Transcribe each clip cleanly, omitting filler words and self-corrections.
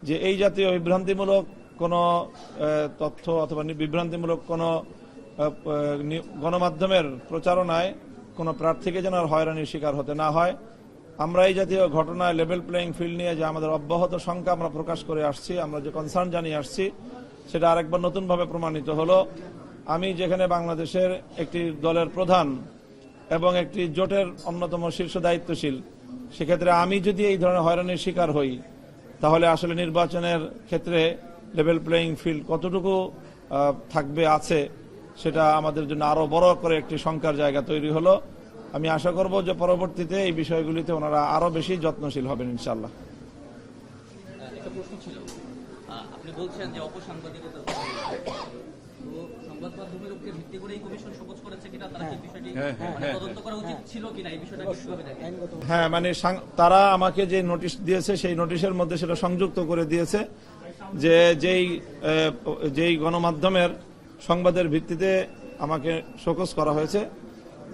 যে এই জাতীয় বিভ্রান্তিমূলক কোনো তথ্য অথবা বিভ্রান্তিমূলক কোনো গণমাধ্যমের প্রচারণায় কোনো প্রার্থীকে যেন হয়রানির শিকার হতে না হয়। আমরা এই জাতীয় ঘটনায় লেভেল প্লেইং ফিল্ড নিয়ে যে আমাদের অব্যাহত শঙ্কা আমরা প্রকাশ করে আসছি, আমরা যে কনসার্ন জানিয়ে আসছি, সেটা আরেকবার নতুনভাবে প্রমাণিত হলো। আমি যেখানে বাংলাদেশের একটি দলের প্রধান এবং একটি জোটের অন্যতম শীর্ষ দায়িত্বশীল, সেক্ষেত্রে আমি যদি এই ধরনের হয়রানির শিকার হই, তাহলে আসলে নির্বাচনের ক্ষেত্রে লেভেল প্লেইং ফিল্ড কতটুকু থাকবে আছে, সেটা আমাদের জন্য আরো বড় করে একটি শঙ্কার জায়গা তৈরি হলো। আমি আশা করব যে পরবর্তীতে এই বিষয়গুলিতে ওনারা আরো বেশি যত্নশীল হবেন ইনশাআল্লাহ। একটা প্রশ্ন ছিল, আপনি বলছেন যে অপসাংবাদিকতা সংবাদ মাধ্যমের উপরে ভিত্তি করে এই কমিশন শোকজ করেছে কিনা, তারা কি বিষয়টি তদন্ত করা উচিত ছিল কিনা, এই বিষয়টা কিভাবে দেখেন? হ্যাঁ, মানে তারা আমাকে যে নোটিশ দিয়েছে সেই নোটিশের মধ্যে সেটা সংযুক্ত করে দিয়েছে যে যেই গণমাধ্যমের সংবাদের ভিত্তিতে আমাকে শোকজ করা হয়েছে।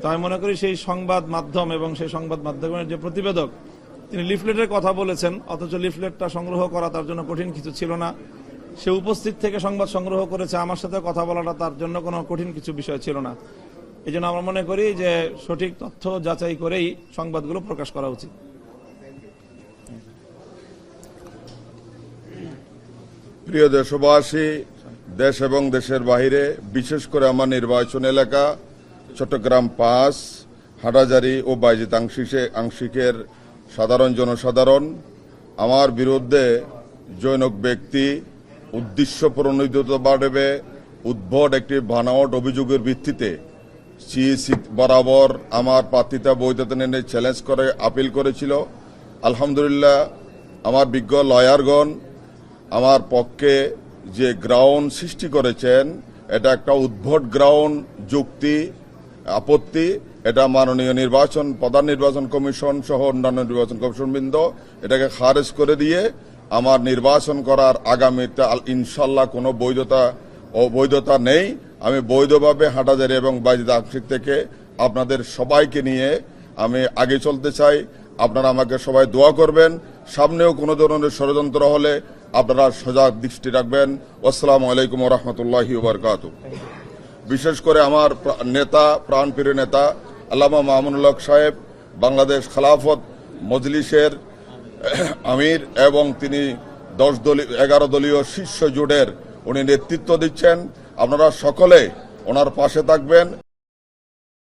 তো আমি মনে করি সেই সংবাদ মাধ্যম এবং সেই সংবাদ মাধ্যমের যে প্রতিবেদক, তিনি লিফলেটের কথা বলেছেন, অথচ লিফলেটটা সংগ্রহ করা তার জন্য কঠিন কিছু ছিল না। সে উপস্থিত থেকে সংবাদ সংগ্রহ করেছে, আমার সাথে কথা বলাটা তার জন্য কোনো কঠিন কিছু বিষয় ছিল না। এই জন্য আমরা মনে করি যে সঠিক তথ্য যাচাই করেই সংবাদগুলো প্রকাশ করা উচিত। প্রিয় দেশবাসী, দেশ এবং দেশের বাহিরে, বিশেষ করে আমার নির্বাচন এলাকা চট্টগ্রাম 5, হাটহাজারী ও বায়েজিদ আংশিকের সাধারণ জনসাধারণ, আমার বিরুদ্ধে জনৈক ব্যক্তি উদ্দেশ্য প্রণোদিতভাবে উদ্ভট একটি বানোয়াট অভিযোগের ভিত্তিতে সিইসি বরাবর আমার প্রার্থিতা বৈধতা নিয়ে চ্যালেঞ্জ করে আপিল করেছিল। আলহামদুলিল্লাহ, আমার বিজ্ঞ লয়ারগণ আমার পক্ষে যে গ্রাউন্ড সৃষ্টি করেছেন, এটা একটা উদ্ভট গ্রাউন্ড, যুক্তি, আপত্তি। এটা মাননীয় প্রধান নির্বাচন কমিশন সহ অন্যান্য নির্বাচন কমিশনবৃন্দ এটাকে খারেজ করে দিয়ে আমার নির্বাচন করার আগামীতে ইনশাল্লাহ কোনো বৈধতা নেই। আমি বৈধভাবে হাটহাজারী এবং বায়েজিদ আংশিক থেকে আপনাদের সবাইকে নিয়ে আমি আগে চলতে চাই। আপনারা আমাকে সবাই দোয়া করবেন। সামনেও কোনো ধরনের ষড়যন্ত্র হলে আপনারা সজাগ দৃষ্টি রাখবেন। আসসালামু আলাইকুম ওয়া রাহমাতুল্লাহি ওয়া বারাকাতুহু। বিশেষ করে আমার নেতা, প্রাণপ্রিয় নেতা আল্লামা মামুনুল হক সাহেব, বাংলাদেশ খেলাফত মজলিসের আমির, এবং তিনি 11 দলীয় শীর্ষ জোটের উনি নেতৃত্ব দিচ্ছেন। আপনারা সকলে ওনার পাশে থাকবেন।